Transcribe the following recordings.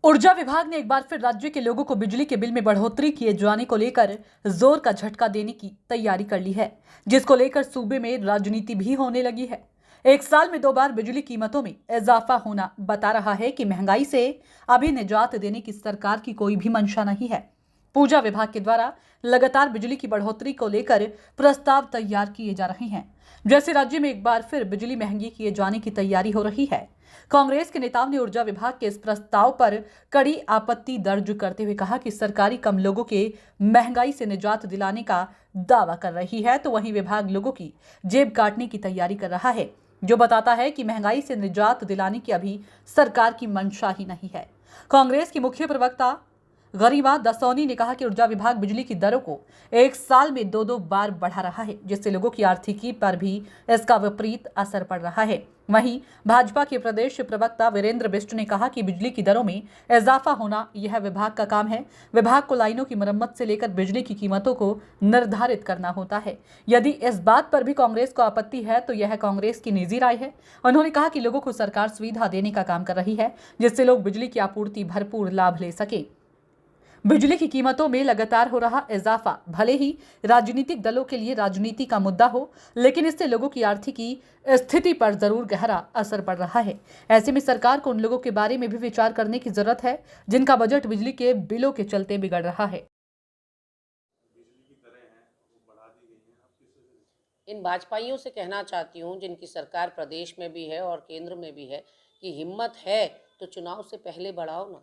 ऊर्जा विभाग ने एक बार फिर राज्य के लोगों को बिजली के बिल में बढ़ोतरी किए जाने को लेकर जोर का झटका देने की तैयारी कर ली है, जिसको लेकर सूबे में राजनीति भी होने लगी है। एक साल में 2 बार बिजली कीमतों में इजाफा होना बता रहा है कि महंगाई से अभी निजात देने की सरकार की कोई भी मंशा नहीं है। ऊर्जा विभाग के द्वारा लगातार बिजली की बढ़ोतरी को लेकर प्रस्ताव तैयार किए जा रहे हैं। जैसे राज्य में एक बार फिर बिजली महंगी किए जाने की तैयारी हो रही है। कांग्रेस के नेताओं ने ऊर्जा विभाग के इस प्रस्ताव पर कड़ी आपत्ति दर्ज करते हुए कहा कि सरकारी कम लोगों के महंगाई से निजात दिलाने का दावा कर रही है, तो वहीं विभाग लोगों की जेब काटने की तैयारी कर रहा है, जो बताता है कि महंगाई से निजात दिलाने की अभी सरकार की मंशा ही नहीं है। कांग्रेस की मुख्य प्रवक्ता गरिमा दसौनी ने कहा कि ऊर्जा विभाग बिजली की दरों को एक साल में 2 बार बढ़ा रहा है, जिससे लोगों की आर्थिकी पर भी इसका विपरीत असर पड़ रहा है। वहीं भाजपा के प्रदेश प्रवक्ता वीरेंद्र बिष्ट ने कहा कि बिजली की दरों में इजाफा होना यह विभाग का काम है। विभाग को लाइनों की मरम्मत से लेकर बिजली की कीमतों को निर्धारित करना होता है। यदि इस बात पर भी कांग्रेस को आपत्ति है तो यह कांग्रेस की निजी राय है। उन्होंने कहा कि लोगों को सरकार सुविधा देने का काम कर रही है, जिससे लोग बिजली की आपूर्ति भरपूर लाभ ले सके। बिजली की कीमतों में लगातार हो रहा इजाफा भले ही राजनीतिक दलों के लिए राजनीति का मुद्दा हो, लेकिन इससे लोगों की आर्थिकी स्थिति पर जरूर गहरा असर पड़ रहा है। ऐसे में सरकार को उन लोगों के बारे में भी विचार करने की जरूरत है जिनका बजट बिजली के बिलों के चलते बिगड़ रहा है। इन भाजपाइयों से कहना चाहती हूँ, जिनकी सरकार प्रदेश में भी है और केंद्र में भी है, कि हिम्मत है तो चुनाव से पहले बढ़ाओ ना।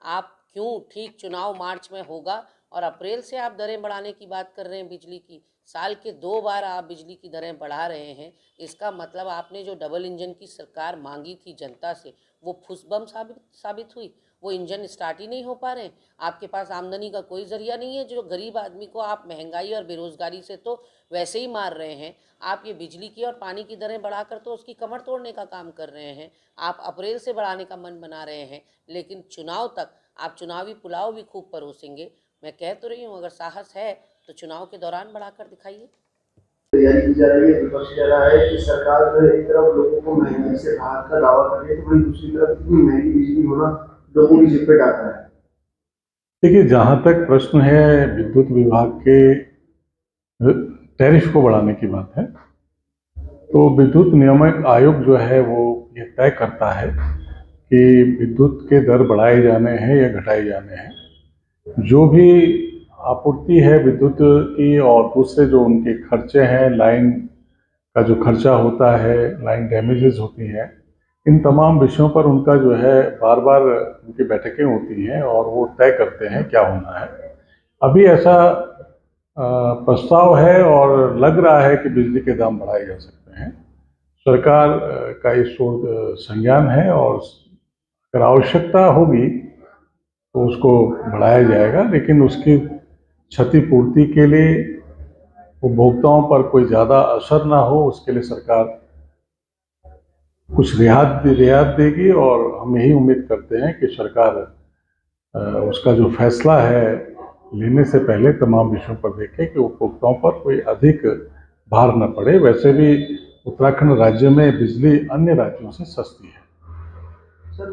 आप क्यों ठीक चुनाव मार्च में होगा और अप्रैल से आप दरें बढ़ाने की बात कर रहे हैं बिजली की। साल के 2 बार आप बिजली की दरें बढ़ा रहे हैं। इसका मतलब आपने जो डबल इंजन की सरकार मांगी थी जनता से, वो फुसबम साबित हुई। वो इंजन स्टार्ट ही नहीं हो पा रहे हैं। आपके पास आमदनी का कोई जरिया नहीं है। जो गरीब आदमी को आप महंगाई और बेरोजगारी से तो वैसे ही मार रहे हैं, आप ये बिजली की और पानी की दरें बढ़ाकर तो उसकी कमर तोड़ने का काम कर रहे हैं। आप अप्रैल से बढ़ाने का मन बना रहे हैं, लेकिन चुनाव तक आप चुनावी पुलाव भी खूब परोसेंगे। मैं कह तो रही हूँ, अगर साहस है तो चुनाव के दौरान बढ़ाकर दिखाइए। तैयारी की जा रही है, विपक्ष कह रहा है कि सरकार जो एक तरफ लोगों को महंगाई से राहत का दावा कर रही है, तो वहीं दूसरी तरफ इतनी महंगी बिजली होना लोगों की जेब पे डालता है। देखिए, जहाँ तक प्रश्न है विद्युत विभाग के टैरिफ को बढ़ाने की बात है, तो विद्युत नियामक आयोग जो है वो ये तय करता है कि विद्युत के दर बढ़ाए जाने हैं या घटाए जाने हैं। जो भी आपूर्ति है विद्युत की और दूसरे जो उनके खर्चे हैं, लाइन का जो खर्चा होता है, लाइन डैमेजेस होती हैं, इन तमाम विषयों पर उनका जो है बार बार उनकी बैठकें होती हैं और वो तय करते हैं क्या होना है। अभी ऐसा प्रस्ताव है और लग रहा है कि बिजली के दाम बढ़ाए जा सकते हैं। सरकार का इस ओर संज्ञान है और अगर आवश्यकता होगी तो उसको बढ़ाया जाएगा, लेकिन उसकी क्षतिपूर्ति के लिए उपभोक्ताओं पर कोई ज़्यादा असर ना हो, उसके लिए सरकार कुछ रियायत देगी। और हम यही उम्मीद करते हैं कि सरकार उसका जो फैसला है लेने से पहले तमाम विषयों पर देखे कि उपभोक्ताओं पर कोई अधिक भार न पड़े। वैसे भी उत्तराखंड राज्य में बिजली अन्य राज्यों से सस्ती है। सर